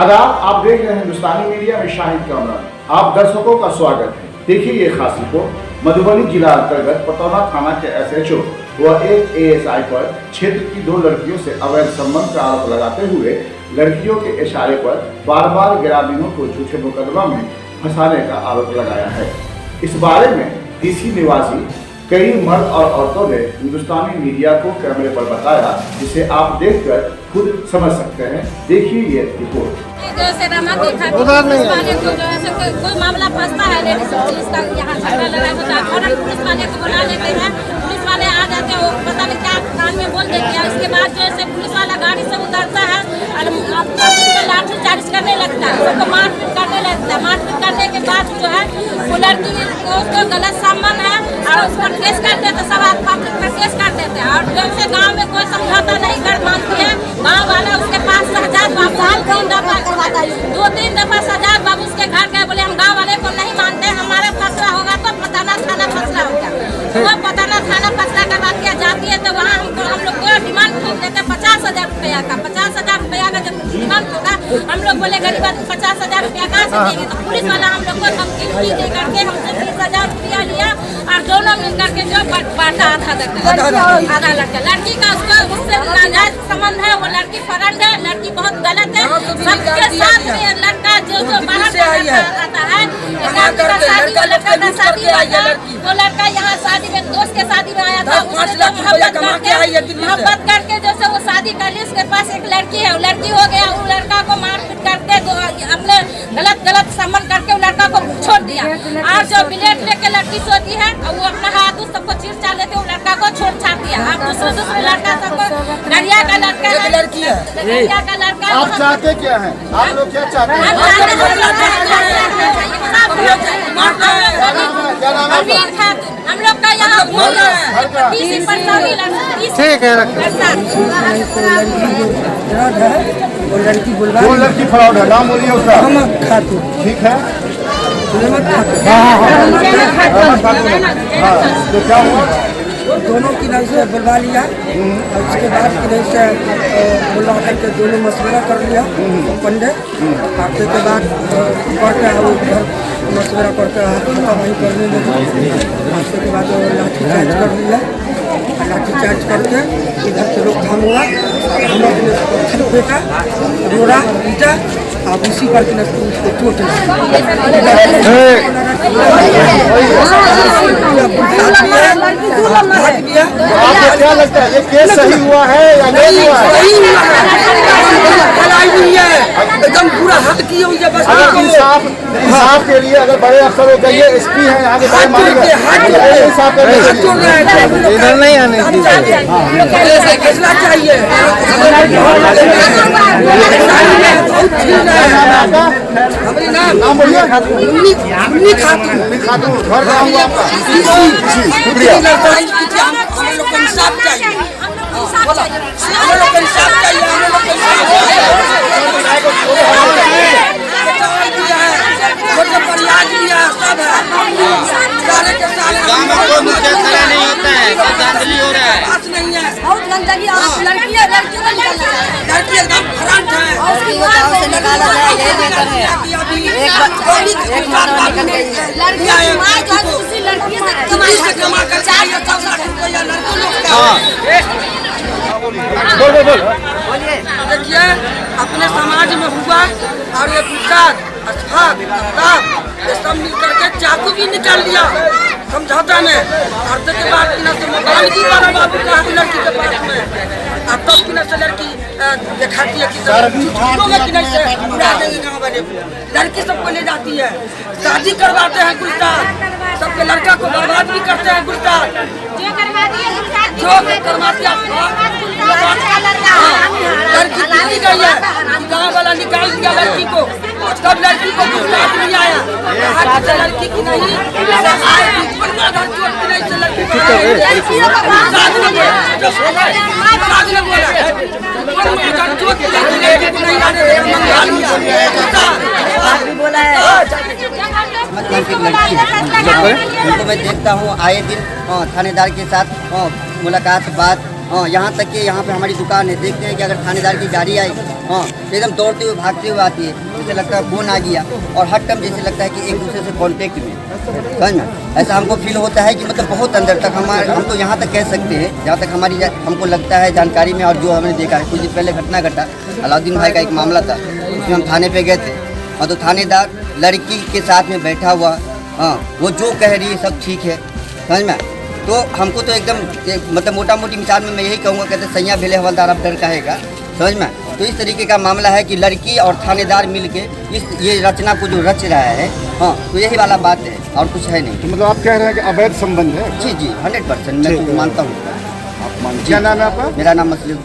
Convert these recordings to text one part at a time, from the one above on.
आदाब, आप देख रहे हैं हिंदुस्तानी मीडिया में शाहिद कामरान। आप दर्शकों का स्वागत है। देखिए ये खास रिपोर्ट। मधुबनी जिला अंतर्गत पतौना थाना के एसएचओ व एक एएसआई पर क्षेत्र की 2 लड़कियों से अवैध संबंध का आरोप लगाते हुए लड़कियों के इशारे पर बार बार ग्रामीणों को झूठे मुकदमा में फंसाने का आरोप लगाया है। इस बारे में डीसी निवासी कई मर्द और औरतों ने हिंदुस्तानी मीडिया को कैमरे पर बताया, जिसे आप देखकर खुद समझ सकते हैं। देखिए ये रिपोर्ट। उधर नहीं कोई मामला फंसता है, लेडीज पुलिस का यहाँ झगड़ा लड़ाई होता है, फौरन पुलिस वाले को बुला लेते हैं। पुलिस वाले आ जाते हैं, वो पता नहीं क्या कान में बोल देते हैं। उसके बाद जो है पुलिस वाला गाड़ी से उतरता है और लाठी चार्ज करने लगता है, सबको मारपीट करने लगता है। मारपीट करने के बाद जो है वो लड़की को उसको गलत संबंध है और उस पर केस कर देते, सब पब्लिक पर केस कर देते हैं। और जैसे गाँव में कोई समझौता नहीं कर मानती है, गाँव वाला उसके पास शहजाद बाबू 2-3 दफा शहजाद बाबू उसके घर गए, बोले हम गाँव वाले को नहीं मानते, हमारा फैसला होगा तो पताना थाना फैसला होगा। वो पताना थाना फैसला करवा के जाती है तो वहाँ हम लोग को डिमांड ठोक देते 50,000 रुपया का। 50,000 रुपया का जब डिमांड ठोका, हम लोग बोले गरीब आदमी 50,000 रुपया कहाँ से देंगे। तो पुलिस वाला हम लोग को धमकी दे करके हमसे 30,000 रुपया लिया और दोनों मिल करके जो बांटा आधा लड़की का उससे नाजायज संबंध है। वो लड़की फरंड है, लड़की बहुत गलत है। सबके साथ में लड़का जो बाहर से आता है, वो लड़का यहाँ शादी में दोस्त के शादी में आया था, मोहब्बत करके जैसे वो शादी कर ली। उसके पास एक लड़की है, वो लड़की हो गया, वो लड़का को मारपीट करके अपने गलत संबंध करके वो लड़का को छोड़ दिया। और जो ब्लेड लेके लड़की सोती है वो अपना हाथ उस सबको चीर चाल लेते, वो लड़का को छोड़ छाड़ दिया। आप दूसरे लड़का सबको गरिया का लड़का लड़की है, गरिया का लड़का। आप चाहते क्या हैं? आप लोग क्या चाहते हैं? हम लोग का यहाँ ठीक है। वो लड़की बुलवा, वो लड़की फ्रॉड है, नाम बोलिए उसका। ठीक है। तो क्या हुआ? दोनों की नजर से बुलवा लिया और उसके बाद की नजर से बुला करके दोनों मशवरा कर लिया पंडित। आते के बाद पढ़ते वो घर मशवरा करते तो वहीं करने लगे। उसके बाद लाठी चार्ज कर लिया, लाठी चार्ज करके इधर से रोकथाम हुआ। हम अपने पत्थर फेंका, रोड़ा पीटा, अब उसी पर उसको चोट आपको क्या लगता है ये केस सही हुआ है या नहीं हुआ है? एकदम पूरा हद की हुई है। बस इंसाफ के लिए अगर बड़े अफसर हो गए, एसपी हैं यहाँ के बड़े मालिक इधर नहीं आने फैसला चाहिए। नाम बोलिए। खातून, घर गाँव हुआ आपका? शुक्रिया। गाँव में कोई मुद्दा खड़ा नहीं होता है, धांधली हो रहा है। बहुत गंदगी लड़की एकदम फ्रंट है। उसकी वो गाँव से निकाला जाए, यही बेहतर है। एक महीना निकल गई है। देखिए अपने समाज में हुआ और ये पुरस्कार ये सब मिल करके चाकू भी निकाल लिया समझौता में। और के बाद मोबाइल भी बड़ा बाबू का लड़की के पास में, और तब की से लड़की दिखाती है कि उड़ा देंगे गाँव वाले। लड़की सबको ले जाती है, शादी करवाते हैं गुलदार, सबके लड़का को बर्बाद भी करते हैं गुलदार। जो करवा दिया लड़की दिल्ली गई है, गाँव वाला निकाल दिया लड़की को, तब लड़की को गुजरात नहीं आया। लड़की की नहीं बोला है। मतलब कि लड़की उनको मैं देखता हूँ आए दिन थानेदार के साथ मुलाकात बात हाँ, यहाँ तक कि यहाँ पे हमारी दुकान है, देखते हैं कि अगर थानेदार की गाड़ी आई, हाँ, तो एकदम दौड़ते हुए भागते हुए आती है, जैसे लगता है फोन आ गया, और हर टाइम जैसे लगता है कि एक दूसरे से कांटेक्ट में, समझ में, ऐसा हमको फील होता है कि मतलब बहुत अंदर तक हम तो यहाँ तक कह सकते हैं, जहाँ तक हमारी हमको लगता है जानकारी में, और जो हमने देखा है, कुछ दिन पहले घटना घटा, अलाउद्दीन भाई का एक मामला था, उसमें हम थाने पे गए थे, और तो थानेदार लड़की के साथ में बैठा हुआ, हाँ, वो जो कह रही है सब ठीक है, समझ में। तो हमको तो एकदम मतलब मोटा मोटी मिसाल में मैं यही कहूँगा, कहते सैया भेले हवलदार अब डर कहेगा, समझ में। तो इस तरीके का मामला है कि लड़की और थानेदार मिलके ये रचना को जो रच रहा है, हाँ, तो यही वाला बात है और कुछ है नहीं। तो मतलब आप कह रहे हैं कि अवैध संबंध है? जी जी 100% मैं तो मानता हूँ। क्या नाम है आपका? मेरा नाम मसलिम।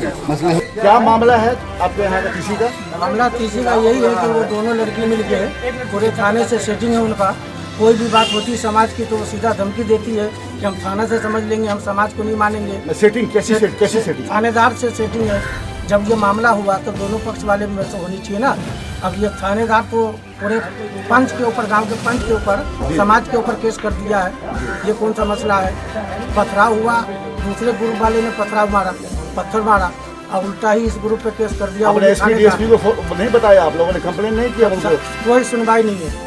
क्या मामला है आपके यहाँ का किसी का? मामला किसी का यही है कि वो दोनों लड़की मिल के पूरे थाने से सेटिंग है उनका, कोई भी बात होती है समाज की तो वो सीधा धमकी देती है कि हम थाना से समझ लेंगे, हम समाज को नहीं मानेंगे। सेटिंग कैसी सेटिंग? थानेदार से सेटिंग है। जब ये मामला हुआ तो दोनों पक्ष वाले में से होनी चाहिए ना। अब ये थानेदार को पूरे पंच के ऊपर, गांव के पंच के ऊपर, समाज के ऊपर केस कर दिया है। ये कौन सा मसला है? पथराव हुआ, दूसरे ग्रुप वाले ने पत्थर मारा, और उल्टा ही इस ग्रुप पे केस कर दिया। आपने एसपी को नहीं बताया? आप लोगों ने कंप्लेन नहीं किया? कोई सुनवाई नहीं है,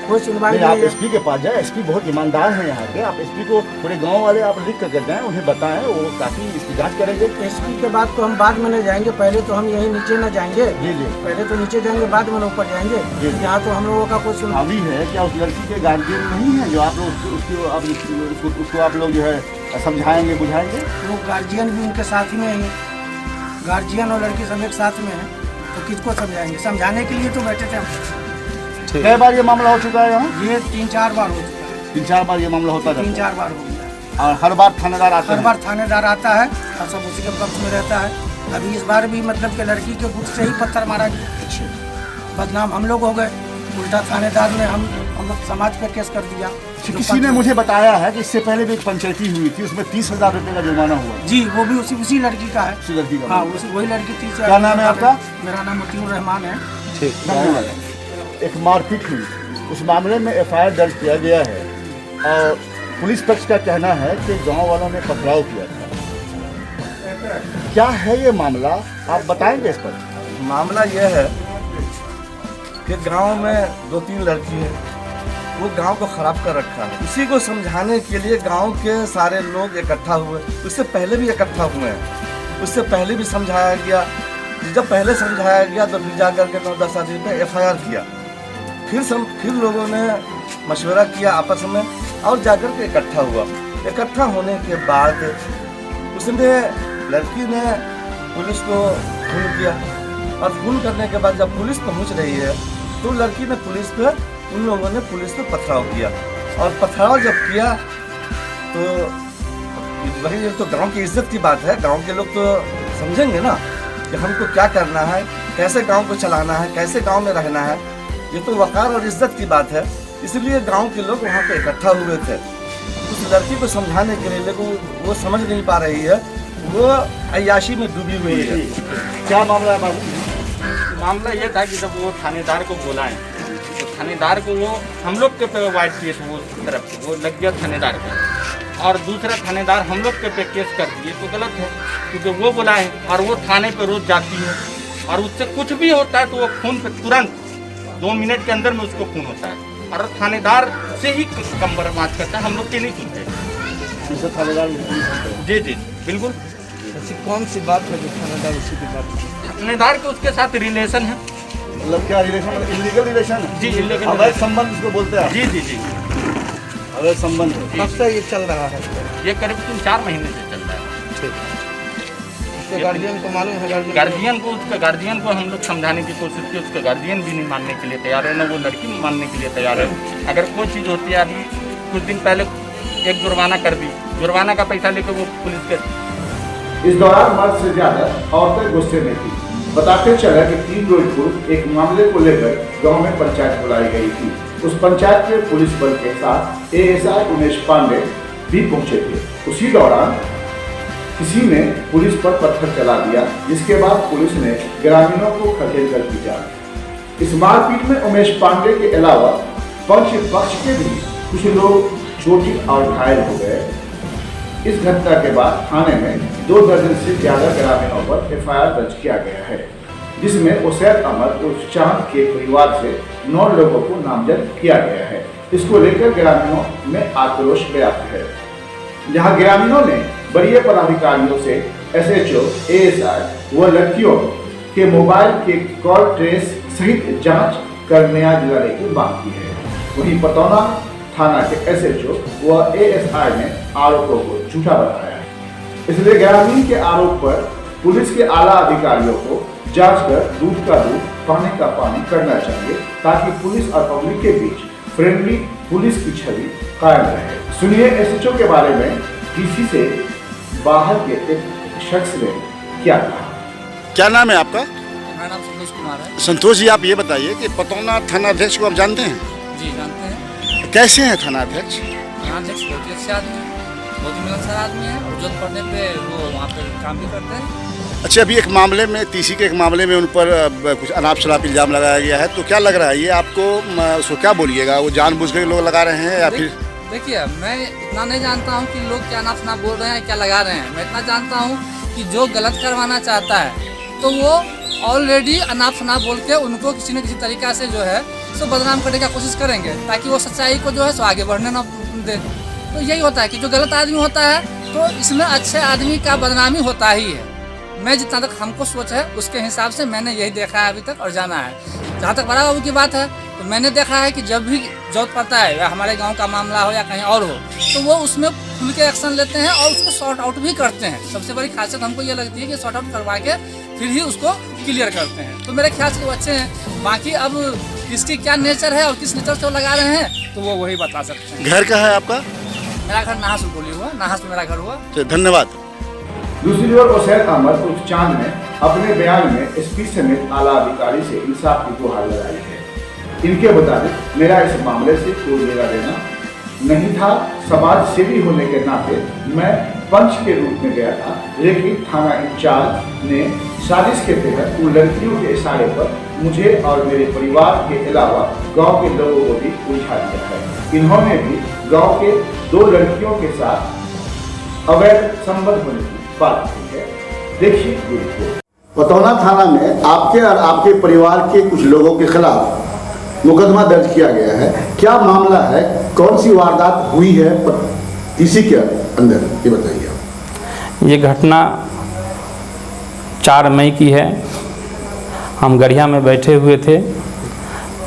कोई सुनवाई नहीं आप है। एसपी के पास जाए, एसपी बहुत ईमानदार हैं यहाँ के। आप एसपी को पूरे गांव वाले आप लिख कर जाएं, उन्हें बताएं, वो काफी इसकी जांच करेंगे। एसपी के बाद तो हम बाद में न जाएंगे, पहले तो हम यहीं नीचे न जाएंगे। जी जी, पहले तो नीचे जाएंगे, बाद में ऊपर जाएंगे। यहाँ तो हम लोगों का कोई सुनवाई है। क्या उस लड़की के गार्जियन नहीं है जो आप लोग उसको आप लोग जो है समझाएंगे, बुझाएंगे? वो गार्जियन भी उनके साथ में ही, गार्जियन और लड़की सब एक साथ में है, तो किसको समझाएंगे? समझाने के लिए तो बैठे थे हम। कई बार ये मामला हो चुका है यहाँ? ये 3-4 बार हो चुका है। 3-4 बार ये मामला होता है? 3-4 बार हो गया। और हर बार थानेदार आता है? हर बार थानेदार आता है और सब उसी के पक्ष में रहता है। अभी इस बार भी मतलब कि लड़की के गुट से ही पत्थर मारा गया, बदनाम हम लोग हो गए। उल्टा थानेदार ने हम लोग समाज पे केस कर दिया। किसी ने मुझे बताया है कि इससे पहले भी एक पंचायती हुई थी, उसमें 30,000 रुपये का जुर्माना हुआ। जी, वो भी उसी लड़की का है। उसी लड़की का? हाँ, वही लड़की 30,000। क्या नाम है आपका? मेरा नाम मतीउर रहमान है। ठीक, धन्यवाद। एक मारपीट हुई, उस मामले में FIR दर्ज किया गया है, और पुलिस पक्ष का कहना है कि गांव वालों ने पथराव किया था। क्या है ये मामला, आप बताएंगे इस पर? मामला यह है कि गांव में 2-3 लड़की है, वो गांव को ख़राब कर रखा है। उसी को समझाने के लिए गांव के सारे लोग इकट्ठा हुए। उससे पहले भी इकट्ठा हुए हैं, उससे पहले भी समझाया गया। जब पहले समझाया गया तो फिर जा करके 9-10 आदमी पे FIR किया। फिर लोगों ने मशवरा किया आपस में और जाकर के इकट्ठा हुआ। इकट्ठा होने के बाद उसने लड़की ने पुलिस को फोन किया, और फोन करने के बाद जब पुलिस पहुंच रही है तो लड़की ने उन लोगों ने पुलिस पे पथराव किया। और पथराव जब किया तो वही तो गांव की इज्जत की बात है। गांव के लोग तो समझेंगे ना कि हमको क्या करना है, कैसे गांव को चलाना है, कैसे गांव में रहना है। ये तो वक़ार और इज्जत की बात है, इसलिए गांव के लोग वहाँ पे इकट्ठा हुए थे उस लड़की को समझाने के लिए, लेकिन वो समझ नहीं पा रही है, वो अय्याशी में डूबी हुई है। क्या मामला है बाबू? मामला ये था कि जब वो थानेदार को बुलाएं तो थानेदार को वो हम लोग के पे वाइट केस वो तरफ से वो लग गया थानेदार पे, और दूसरा थानेदार हम लोग के पे केस कर दिए तो गलत है, क्योंकि वो बुलाएं और वो थाने पे रोज जाती है, और उससे कुछ भी होता है तो वो खून पे तुरंत 2 मिनट के अंदर में उसको खून होता है, और थानेदार से ही कम बर्बाद करता है, हम लोग के नहीं सुनते। थानेदार जी जी बिल्कुल। ऐसी कौन सी बात है जो थानेदार उसी की बात? थानेदार के उसके साथ रिलेशन है। मतलब क्या रिलेशन? Illegal relation? जी, इलीगल अवैध संबंध इसको बोलते हैं। जी जी जी अवैध संबंध। कब से ये चल रहा है? ये करीब 3-4 महीने से चल रहा है। उसके गार्जियन को मालूम है? उसके गार्जियन को हम लोग समझाने की कोशिश की, उसके गार्जियन भी नहीं मानने के लिए तैयार है, ना वो लड़की मानने के लिए तैयार है। अगर कोई चीज़ होती है, अभी कुछ दिन पहले एक जुर्माना कर दी, जुर्माना का पैसा लेकर वो पुलिस के। इस दौरान मर्द से ज्यादा औरतें गुस्से में थी। बताते चला कि 3 रोज पूर्व एक मामले को लेकर गांव में पंचायत बुलाई गई थी। उस पंचायत के पुलिस बल के साथ ASI उमेश पांडे भी पहुंचे थे। उसी दौरान किसी ने पुलिस पर पत्थर चला दिया, जिसके बाद पुलिस ने ग्रामीणों को खदेड़ कर पीटा। इस मारपीट में उमेश पांडे के अलावा पंच पक्ष के भी कुछ लोग चोटिल और घायल हो गए। इस घटना के बाद थाने में 2 दर्जन से ज्यादा ग्रामीणों पर FIR दर्ज किया गया है, जिसमें उसैद अहमद उर्फ चांद के परिवार से 9 लोगों को नामजद किया गया है। इसको लेकर ग्रामीणों में आक्रोश व्याप्त है, जहां ग्रामीणों ने वरीय पदाधिकारियों से SHO, ASI व लड़कियों के मोबाइल के कॉल ट्रेस सहित जांच करने दिलाने की मांग की है। वहीं पतौना थाना के SHO व ASI ने आरोपों को झूठा बताया है, इसलिए ग्रामीण के आरोप पर पुलिस के आला अधिकारियों को जांच कर दूध का दूध पानी का पानी करना चाहिए, ताकि पुलिस और पब्लिक के बीच फ्रेंडली पुलिस की छवि कायम रहे। सुनिए SHO के बारे में DC से बाहर के एक शख्स ने क्या कहा। क्या नाम है आपका? मेरा नाम संतोष कुमार है। संतोष जी, आप ये बताइए कि पतौना थानाध्यक्ष को आप जानते हैं? जी जानते हैं। कैसे हैं थानाध्यक्ष? थानाध्यक्ष बहुत ही अच्छे आदमी है, बहुत ही मिलनसार आदमी है और जरूरत पड़ने पे वो वहाँ पे काम भी करते हैं। अच्छा, अभी एक मामले में TC के एक मामले में उन पर कुछ अनाप शनाप इल्ज़ाम लगाया गया है, तो क्या लग रहा है ये आपको? उसको क्या बोलिएगा, वो जानबूझ के लोग लगा रहे हैं या फिर? देखिए, मैं इतना नहीं जानता हूँ कि लोग क्या अनाप शनाप बोल रहे हैं, क्या लगा रहे हैं। मैं इतना जानता हूँ कि जो गलत करवाना चाहता है तो वो ऑलरेडी अनाप शनाप बोल के उनको किसी न किसी तरीका से जो है सो बदनाम करने का कोशिश करेंगे, ताकि वो सच्चाई को जो है सो आगे बढ़ने ना दे। तो यही होता है कि जो गलत आदमी होता है तो इसमें अच्छे आदमी का बदनामी होता ही है। मैं जितना तक हमको सोच है उसके हिसाब से मैंने यही देखा है अभी तक और जाना है। जहाँ तक बड़ा बाबू की बात है तो मैंने देखा है कि जब भी जरूरत पड़ता है, या हमारे गांव का मामला हो या कहीं और हो, तो वो उसमें खुल के एक्शन लेते हैं और उसको सॉर्ट आउट भी करते हैं। सबसे बड़ी खासियत हमको ये लगती है कि सॉर्ट आउट करवा के फिर ही उसको क्लियर करते हैं। तो मेरे ख्याल से वो अच्छे हैं। बाकी अब किसकी क्या नेचर है और किस नेचर से वो लगा रहे हैं तो वो वही बता सकते हैं। घर कहाँ है आपका? मेरा घर नाहस में बोली हुआ, नाहस में मेरा घर हुआ। धन्यवाद। दूसरी ओर उसैद अहमद उर्फ चांद ने अपने बयान में SP समेत आला अधिकारी से इंसाफ की गुहार लगाई है। इनके मुताबिक मेरा इस मामले से कोई लेना देना नहीं था। समाज सेवी होने के नाते मैं पंच के रूप में गया था, लेकिन थाना इंचार्ज ने साजिश के तहत उन लड़कियों के इशारे पर मुझे और मेरे परिवार के अलावा गांव के लोगों को भी उलझा दिया है। इन्होंने भी गांव के 2 लड़कियों के साथ अवैध संबंध होने की बात की है। देखिए रिपोर्ट। पतौना थाना में आपके और आपके परिवार के कुछ लोगों के खिलाफ मुकदमा दर्ज किया गया है। क्या मामला है, कौन सी वारदात हुई है TC के अंदर, ये बताइए। ये घटना 4 मई की है। हम गढ़िया में बैठे हुए थे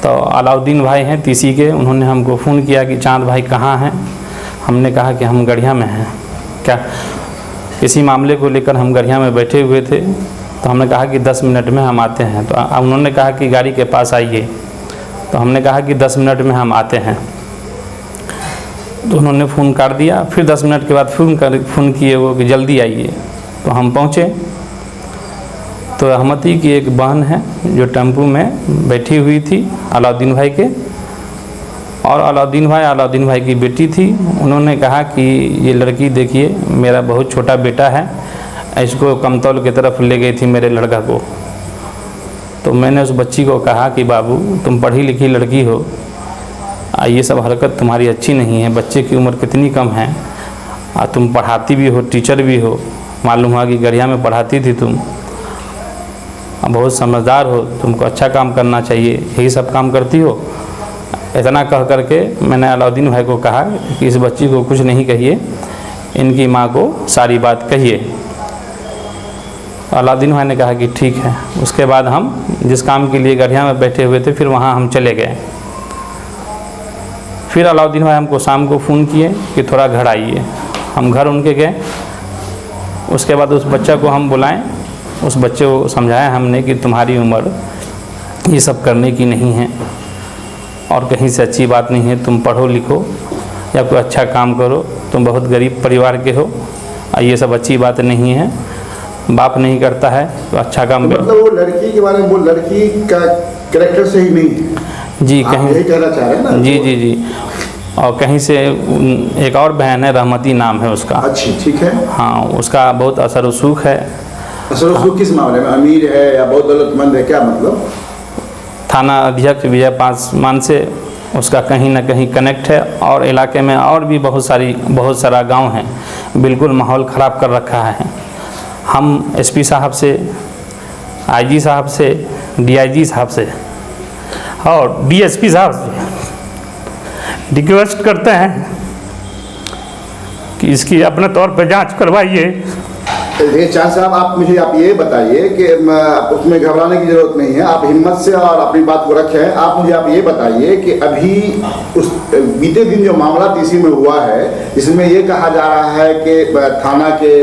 तो अलाउद्दीन भाई हैं TC के, उन्होंने हमको फ़ोन किया कि चांद भाई कहाँ हैं। हमने कहा कि हम गढ़िया में हैं। क्या किसी मामले को लेकर हम गढ़िया में बैठे हुए थे, तो हमने कहा कि 10 मिनट में हम आते हैं। तो उन्होंने कहा कि गाड़ी के पास आइए, तो हमने कहा कि 10 मिनट में हम आते हैं। तो उन्होंने फ़ोन कर दिया। फिर 10 मिनट के बाद फ़ोन किए वो कि जल्दी आइए। तो हम पहुँचे तो अहमदी की एक बहन है जो टेम्पू में बैठी हुई थी अलाउद्दीन भाई के, और अलाउद्दीन भाई की बेटी थी। उन्होंने कहा कि ये लड़की देखिए, मेरा बहुत छोटा बेटा है, इसको कमतौल की तरफ ले गई थी मेरे लड़का को। तो मैंने उस बच्ची को कहा कि बाबू, तुम पढ़ी लिखी लड़की हो, ये सब हरकत तुम्हारी अच्छी नहीं है। बच्चे की उम्र कितनी कम है और तुम पढ़ाती भी हो, टीचर भी हो, मालूम हुआ कि गढ़िया में पढ़ाती थी तुम, बहुत समझदार हो, तुमको अच्छा काम करना चाहिए, यही सब काम करती हो। इतना कह करके मैंने अलाउद्दीन भाई को कहा कि इस बच्ची को कुछ नहीं कहिए, इनकी माँ को सारी बात कहिए। अलाउद्दीन भाई ने कहा कि ठीक है। उसके बाद हम जिस काम के लिए गढ़िया में बैठे हुए थे फिर वहाँ हम चले गए। फिर अलाउद्दीन भाई हमको शाम को फ़ोन किए कि थोड़ा घर आइए। हम घर उनके गए। उसके बाद उस बच्चा को हम बुलाएं, उस बच्चे को समझाया हमने कि तुम्हारी उम्र ये सब करने की नहीं है और कहीं से अच्छी बात नहीं है, तुम पढ़ो लिखो या कोई अच्छा काम करो, तुम बहुत गरीब परिवार के हो और ये सब अच्छी बात नहीं है, बाप नहीं करता है तो अच्छा काम तो मतलब वो लड़की के बारे में, वो लड़की का कैरेक्टर सही नहीं है जी, कहीं यही कहना चाह रहे हैं ना? जी। और कहीं से एक और बहन है, रहमती नाम है उसका। अच्छी, ठीक है। हाँ, उसका बहुत असर वसूख है। असर वसूख किस मामले में? अमीर है या बहुत दौलतमंद है, क्या मतलब? थाना अध्यक्ष विजय पासवान से उसका कहीं ना कहीं कनेक्ट है और इलाके में और भी बहुत सारा गांव है। बिल्कुल माहौल ख़राब कर रखा है। हम एसपी साहब से, आईजी साहब से, डीआईजी साहब से और डीएसपी साहब से रिक्वेस्ट करते हैं कि इसकी अपने तौर पर जांच करवाइए। चांद साहब, आप ये बताइए कि उसमें घबराने की जरूरत नहीं है, आप हिम्मत से और अपनी बात को रखें। आप ये बताइए कि अभी उस बीते दिन जो मामला तीसी में हुआ है, इसमें ये कहा जा रहा है कि थाना के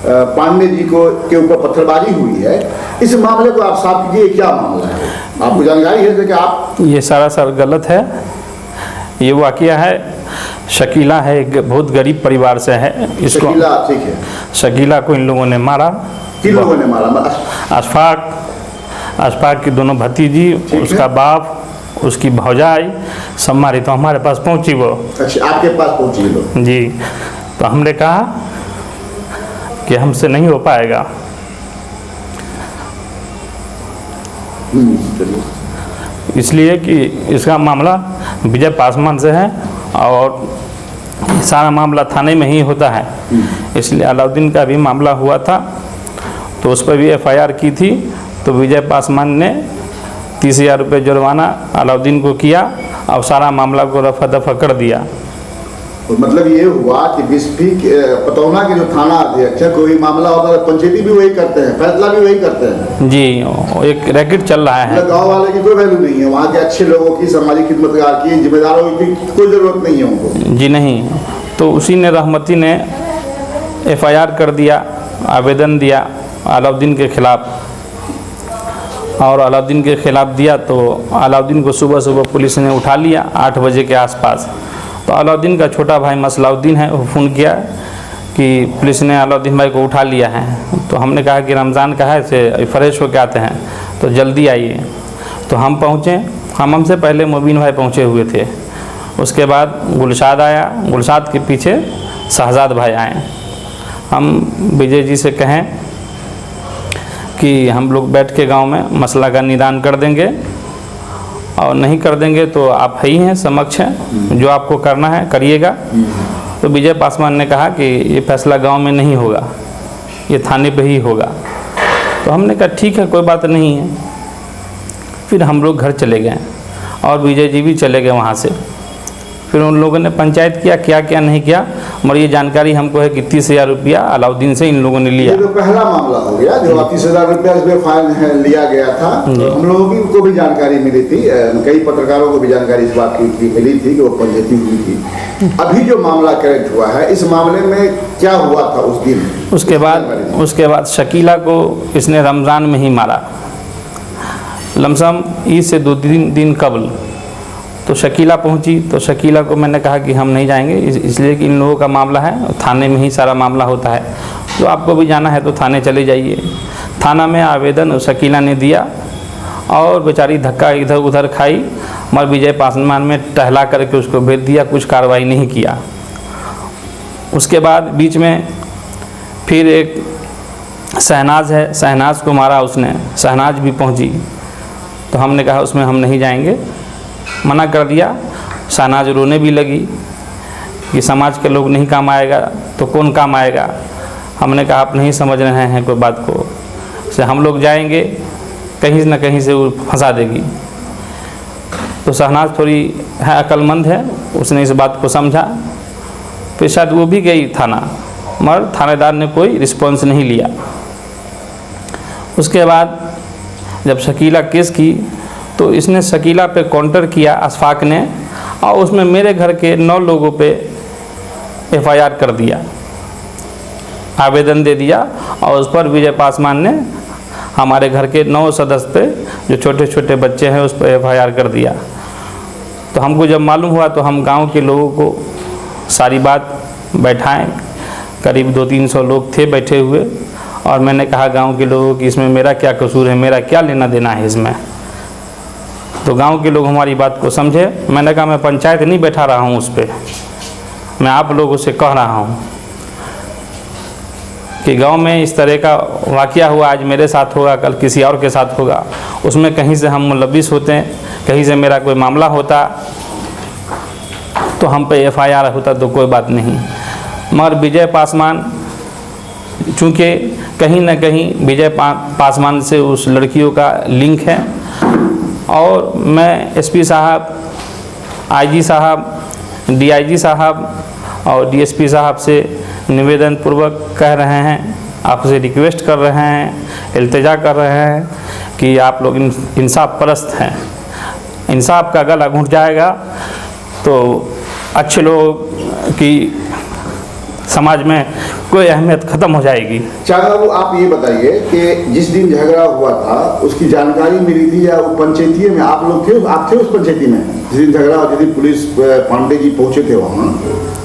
पांडे जी के ऊपर पत्थरबाजी हुई है। इस मामले को आप साफ कीजिए, क्या मामला है? आपको जानकारी है कि आप ये सरासर गलत है। ये वाकया है, शकीला है, एक बहुत गरीब परिवार से है। इसको शकीला, ठीक है, शकीला को इन लोगों ने मारा। किन लोगों ने मारा? अशफाक की दोनों भतीजी, उसका बाप, उसकी भौजाई सब मारी। तो हमारे पास पहुंची वो। अच्छा, आपके पास पहुंची लोग? जी। तो हमने कहा कि हमसे नहीं हो पाएगा। इसलिए कि इसका मामला विजय पासवान से है और सारा मामला थाने में ही होता है। इसलिए अलाउद्दीन का भी मामला हुआ था तो उस पर भी एफआईआर की थी। तो विजय पासवान ने 30,000 रुपये जुर्माना अलाउद्दीन को किया और सारा मामला को रफा दफा कर दिया। तो मतलब ये हुआ कि बिस्फी पतौना के जो थाना अध्यक्ष है, कोई मामला होता है पंचायती भी वही करते हैं, फैसला भी वही करते हैं। जी, एक रैकेट चल रहा है। मतलब गांव वाले की कोई वैल्यू नहीं है, वहाँ के अच्छे लोगों की, सामाजिक खिदमतगार की, जिम्मेदारों की कोई ज़रूरत नहीं है उनको। जी नहीं। तो उसी ने रहमती ने एफआईआर कर दिया, आवेदन दिया अलाउद्दीन के खिलाफ। और अलाउद्दीन के खिलाफ दिया तो अलाउद्दीन को सुबह सुबह पुलिस ने उठा लिया 8 बजे के आसपास। तो अलाउद्दीन का छोटा भाई मसलाउद्दीन है, वो फ़ोन किया कि पुलिस ने अलाउद्दीन भाई को उठा लिया है। तो हमने कहा कि रमज़ान का है, से फ्रेश होकर आते हैं तो जल्दी आइए। तो हम पहुँचे। हमसे पहले मुबीन भाई पहुँचे हुए थे। उसके बाद गुलशाद आया, गुलशाद के पीछे शहजाद भाई आए। हम विजय जी से कहें कि हम लोग बैठ के गांव में मसला का निदान कर देंगे और नहीं कर देंगे तो आप ही हैं, समक्ष हैं, जो आपको करना है करिएगा। तो विजय पासवान ने कहा कि ये फैसला गांव में नहीं होगा, ये थाने पे ही होगा। तो हमने कहा ठीक है, कोई बात नहीं है। फिर हम लोग घर चले गए और विजय जी भी चले गए वहाँ से। फिर उन लोगों ने पंचायत किया, क्या क्या नहीं किया, मगर ये जानकारी हमको है कि 30,000 रुपया अलाउद्दीन से इन लोगों ने लिया। ये तो पहला मामला हो गया जो 30,000 रुपया इसमें फाइन लिया गया था। हम लोगों को भी जानकारी मिली थी, कई पत्रकारों को भी जानकारी इस बात की मिली थी कि वो पंचायती हुई थी। अभी जो मामला करेक्ट हुआ है, इस मामले में क्या हुआ था उस दिन? उसके बाद शकीला को इसने रमज़ान में ही मारा, लमसम ईद से 2-3 दिन कबल। तो शकीला पहुंची तो शकीला को मैंने कहा कि हम नहीं जाएंगे, इसलिए कि इन लोगों का मामला है, थाने में ही सारा मामला होता है। तो आपको भी जाना है तो थाने चले जाइए। थाना में आवेदन शकीला ने दिया और बेचारी धक्का इधर उधर खाई, मगर विजय पासवान में टहला करके उसको भेज दिया, कुछ कार्रवाई नहीं किया। उसके बाद बीच में फिर एक शहनाज है, शहनाज को मारा उसने, शहनाज भी पहुंची। तो हमने कहा उसमें हम नहीं जाएंगे, मना कर दिया। शहनाज रोने भी लगी कि समाज के लोग नहीं काम आएगा तो कौन काम आएगा। हमने कहा आप नहीं समझ रहे हैं कोई बात को, से हम लोग जाएंगे कहीं ना कहीं से वो फंसा देगी। तो शहनाज थोड़ी है, अक्लमंद है, उसने इस बात को समझा। फिर शायद वो भी गई थाना, मगर थानेदार ने कोई रिस्पॉन्स नहीं लिया। उसके बाद जब शकीला केस की तो इसने शकीला पे काउंटर किया अशफाक ने, और उसमें मेरे घर के 9 लोगों पे एफआईआर कर दिया, आवेदन दे दिया। और उस पर विजय पासवान ने हमारे घर के 9 सदस्य पे, जो छोटे छोटे बच्चे हैं, उस पर एफआईआर कर दिया। तो हमको जब मालूम हुआ तो हम गांव के लोगों को सारी बात बैठाएं, करीब 200-300 लोग थे बैठे हुए, और मैंने कहा गांव के लोगों की इसमें मेरा क्या कसूर है, मेरा क्या लेना देना है इसमें। तो गांव के लोग हमारी बात को समझे। मैंने कहा मैं पंचायत नहीं बैठा रहा हूं उस पर, मैं आप लोगों से कह रहा हूं कि गांव में इस तरह का वाकया हुआ, आज मेरे साथ होगा, कल किसी और के साथ होगा, उसमें कहीं से हम मुलविस होते हैं, कहीं से मेरा कोई मामला होता तो हम पे एफआईआर होता तो कोई बात नहीं, मगर विजय पासवान चूँकि कहीं न कहीं विजय पासवान से उस लड़कियों का लिंक है, और मैं एसपी साहब, आईजी साहब, डीआईजी साहब और डीएसपी साहब से निवेदन पूर्वक कह रहे हैं, आपसे रिक्वेस्ट कर रहे हैं, इल्तिजा कर रहे हैं कि आप लोग इंसाफ परस्त हैं। इंसाफ का गला घुट जाएगा तो अच्छे लोग की समाज में कोई अहमियत ख़त्म हो जाएगी। चाचा बाबू, आप ये बताइए कि जिस दिन झगड़ा हुआ था उसकी जानकारी मिली थी या वो पंचायती में आप लोग थे? आप थे उस पंचायती में जिस दिन झगड़ा हुआ, जिस दिन पुलिस पांडे जी पहुंचे थे वहाँ,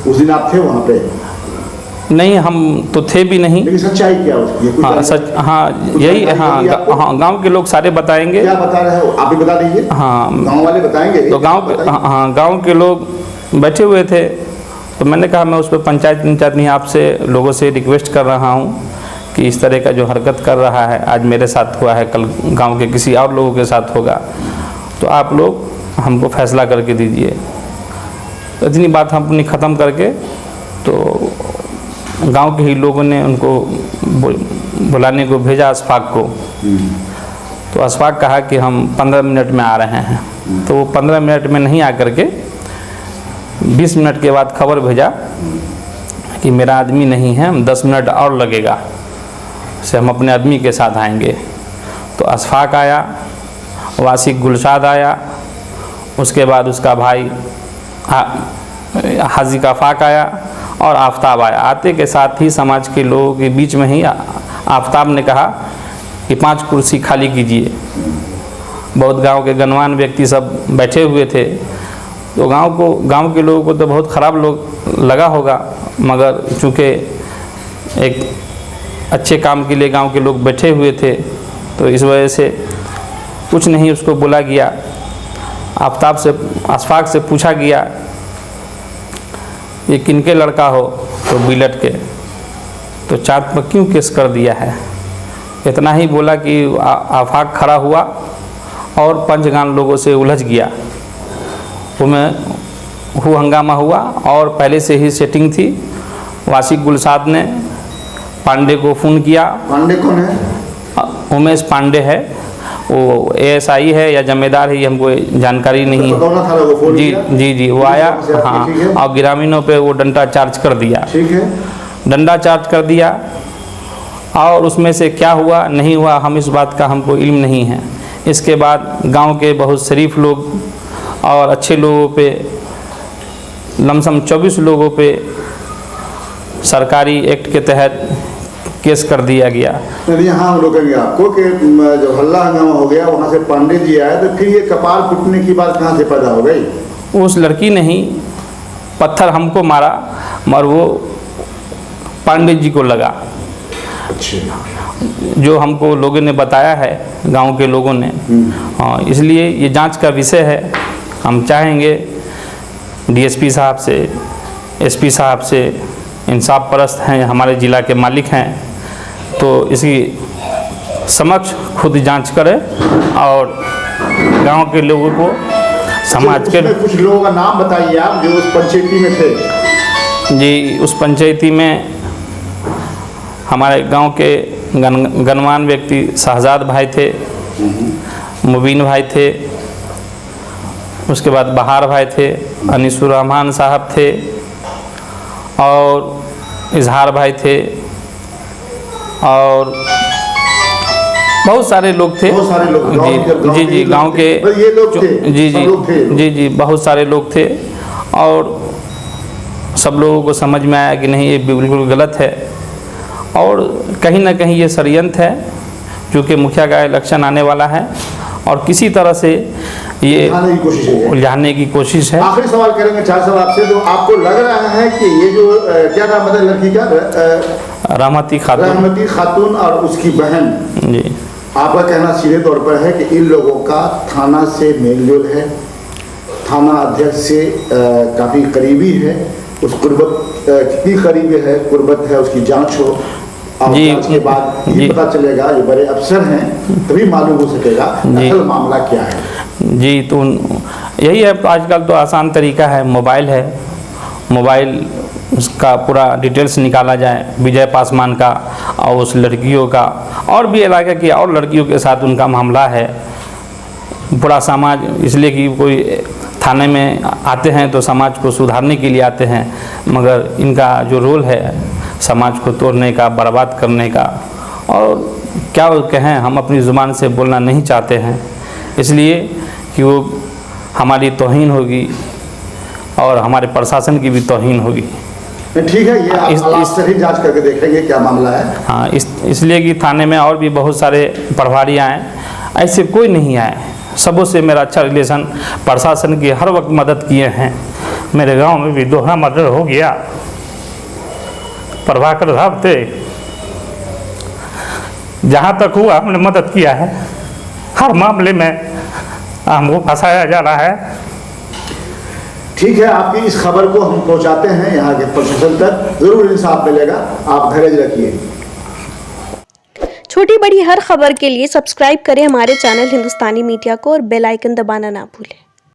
उस दिन आप थे वहाँ पे? नहीं, हम तो थे भी नहीं। लेकिन सच्चाई क्या उसकी? हाँ सच, हाँ यही, हाँ गांव के लोग सारे बताएंगे। क्या बता रहे हो, आप भी बता दीजिए। हाँ, गाँव वाले बताएंगे। तो गाँव के लोग बैठे हुए थे, तो मैंने कहा मैं उस पर पंचायत नहीं, आपसे लोगों से रिक्वेस्ट कर रहा हूँ कि इस तरह का जो हरकत कर रहा है, आज मेरे साथ हुआ है, कल गांव के किसी और लोगों के साथ होगा, तो आप लोग हमको फैसला करके दीजिए। तो इतनी बात हम अपनी ख़त्म करके तो गांव के ही लोगों ने उनको बुलाने को भेजा, अशफाक को। तो अशफाक कहा कि हम 15 मिनट में आ रहे हैं। तो वो 15 मिनट में नहीं आकर के 20 मिनट के बाद खबर भेजा कि मेरा आदमी नहीं है, हम 10 मिनट और लगेगा से हम अपने आदमी के साथ आएंगे। तो अशफाक आया, वासिक गुलशाद आया, उसके बाद उसका भाई हाजी काफाक आया और आफ्ताब आया। आते के साथ ही समाज के लोगों के बीच में ही आफ्ताब ने कहा कि 5 कुर्सी खाली कीजिए। बहुत गांव के गणवान व्यक्ति सब बैठे हुए थे, तो गांव के लोगों को तो बहुत ख़राब लगा होगा, मगर चूँकि एक अच्छे काम के लिए गांव के लोग बैठे हुए थे, तो इस वजह से कुछ नहीं उसको बोला गया। आफ्ताब से, अशफाक से पूछा गया ये किनके लड़का हो, तो बिलट के। तो चाँद पर क्यों केस कर दिया है? इतना ही बोला कि आफाक खड़ा हुआ और पंचगान लोगों से उलझ गया। उसमें हंगामा हुआ और पहले से ही सेटिंग थी। वासिक गुलसाद ने पांडे को फ़ोन किया। पांडे कौन है? उमेश पांडे है, वो एएसआई है या जमेदार है, ये हमको जानकारी नहीं है। जी, वो आया, हाँ, और ग्रामीणों पे वो डंडा चार्ज कर दिया। ठीक है, डंडा चार्ज कर दिया, और उसमें से क्या हुआ नहीं हुआ हम इस बात का हमको इल्म नहीं है। इसके बाद गांव के बहुत शरीफ लोग और अच्छे लोगों पे, लमसम 24 लोगों पे सरकारी एक्ट के तहत केस कर दिया गया। यहाँ हम रोकेंगे आपको कि जब हल्ला हंगामा हो गया, वहाँ से पांडे जी आए, तो फिर ये कपाल फूटने की बात कहाँ से पैदा हो गई? उस लड़की ने ही पत्थर हमको मारा, मगर वो पांडे जी को लगा। जो हमको लोगों ने बताया है, गांव के लोगों ने। हाँ, इसलिए ये जांच का विषय है। हम चाहेंगे डीएसपी साहब से, एसपी साहब से, इंसाफ परस्त हैं, हमारे ज़िला के मालिक हैं, तो इसकी समक्ष खुद जांच करें और गांव के लोगों को, समाज के कुछ लोगों का नाम बताइए आप जो उस पंचायती में थे। जी, उस पंचायती में हमारे गांव के गणवान व्यक्ति शहजाद भाई थे, मुबीन भाई थे, उसके बाद बहार भाई थे, अनीसुर रहमान साहब थे, और इजहार भाई थे, और बहुत सारे लोग थे। बहुत सारे लोग जी, गांव के ये लोग थे। जी, बहुत सारे लोग थे, और सब लोगों को समझ में आया कि नहीं, ये बिल्कुल गलत है, और कहीं ना कहीं ये षड्यंत्र है, क्योंकि मुखिया का इलेक्शन आने वाला है और किसी तरह से ये उलझाने की कोशिश है। आखिरी सवाल करेंगे चार साहब आपसे, तो आपको लग रहा है कि ये जो क्या नाम है लड़की का? रहमती खातून और उसकी बहन जी, आपका कहना सीधे तौर पर है कि इन लोगों का थाना से मेलजोल है, थाना अध्यक्ष से काफ़ी करीबी है, उस कुर्बत कितनी करीबी है, कुर्बत है, उसकी जांच हो, और जांच के बाद ये पता चलेगा, ये बड़े अफसर हैं, तभी मालूम हो सकेगा असल मामला क्या है। जी, तो यही है, आजकल तो आसान तरीका है, मोबाइल है, मोबाइल उसका पूरा डिटेल्स निकाला जाए, विजय पासवान का और उस लड़कियों का, और भी इलाके की और लड़कियों के साथ उनका मामला है। पूरा समाज, इसलिए कि कोई थाने में आते हैं तो समाज को सुधारने के लिए आते हैं, मगर इनका जो रोल है समाज को तोड़ने का, बर्बाद करने का, और क्या वो कहें, हम अपनी ज़ुबान से बोलना नहीं चाहते हैं, इसलिए कि वो हमारी तौहीन होगी और हमारे प्रशासन की भी तौहीन होगी। ठीक है, ये आप से ही जांच करके देखेंगे क्या मामला है। हाँ, इसलिए कि थाने में और भी बहुत सारे प्रभारी आए, ऐसे कोई नहीं आए, सबों से मेरा अच्छा रिलेशन, प्रशासन की हर वक्त मदद किए हैं। मेरे गांव में भी दोहरा मर्डर हो गया, प्रभाकर साहब थे, जहाँ तक हुआ हमने मदद किया है। हर मामले में हमको फंसाया जा रहा है। ठीक है, आपकी इस खबर को हम पहुंचाते हैं यहाँ के प्रशासन तक, जरूर इंसाफ मिलेगा, आप धैर्य रखिए। छोटी बड़ी हर खबर के लिए सब्सक्राइब करें हमारे चैनल हिंदुस्तानी मीडिया को और बेल आइकन दबाना ना भूलें।